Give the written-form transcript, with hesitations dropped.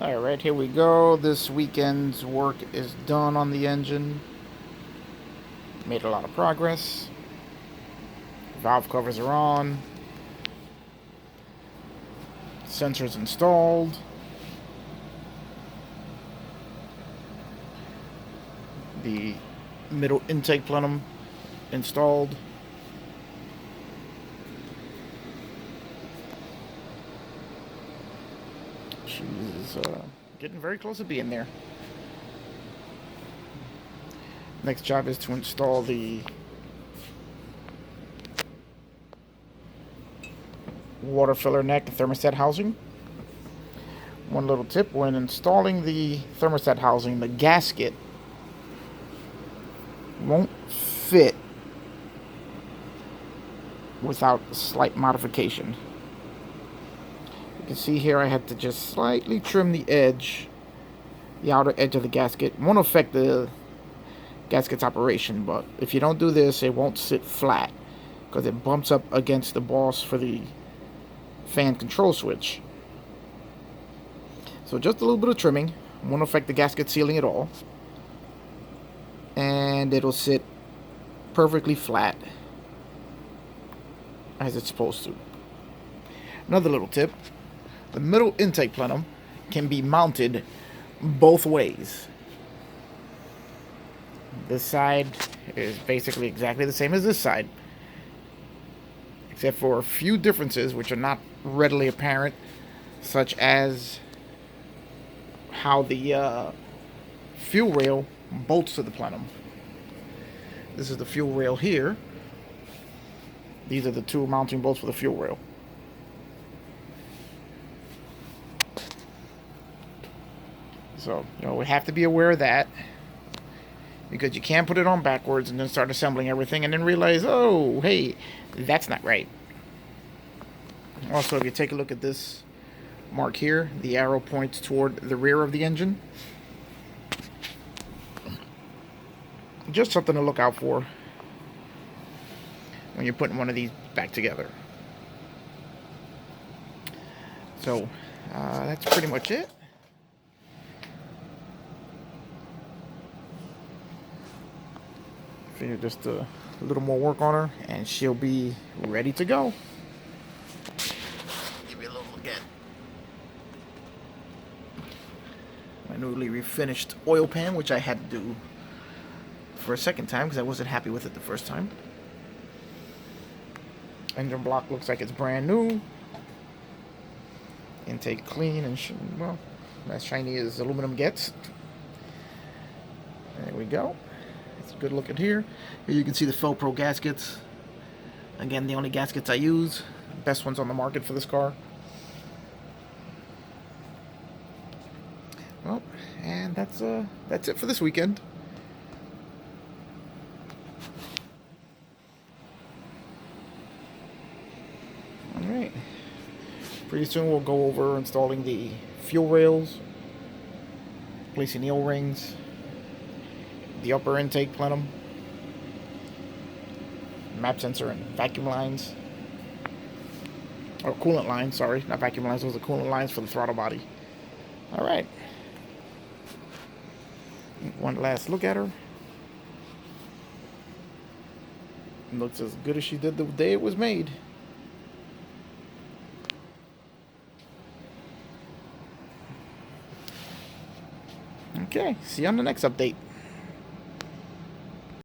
Alright, here we go. This weekend's work is done on the engine. Made a lot of progress. Valve covers are on. Sensors installed. The middle intake plenum installed. She's getting very close to being there. Next job is to install the water filler neck thermostat housing. One little tip: when installing the thermostat housing, the gasket won't fit without slight modification. You can see here I had to just slightly trim the edge, the outer edge of the gasket. It won't affect the gasket's operation, but if you don't do this, it won't sit flat because it bumps up against the boss for the fan control switch. So just a little bit of trimming won't affect the gasket sealing at all, and it'll sit perfectly flat as it's supposed to. Another little tip: the middle intake plenum can be mounted both ways. This side is basically exactly the same as this side, except for a few differences which are not readily apparent, such as how the fuel rail bolts to the plenum. This is the fuel rail here. These are the two mounting bolts for the fuel rail. So, we have to be aware of that, because you can't put it on backwards and then start assembling everything and then realize, oh, hey, that's not right. Also, if you take a look at this mark here, the arrow points toward the rear of the engine. Just something to look out for when you're putting one of these back together. So, that's pretty much it. Figure just a little more work on her and she'll be ready to go. Give you a little look at my newly refinished oil pan, which I had to do for a second time because I wasn't happy with it the first time. Engine block looks like it's brand new. Intake clean and well, as shiny as aluminum gets. There we go. It's good looking here. Here you can see the Felpro gaskets. Again, the only gaskets I use. Best ones on the market for this car. Well, and that's it for this weekend. Alright. Pretty soon we'll go over installing the fuel rails, placing the O-rings, the upper intake plenum, map sensor and vacuum lines, or coolant lines, sorry, not vacuum lines, those are coolant lines for the throttle body. Alright. One last look at her. Looks as good as she did the day it was made. Okay, see you on the next update.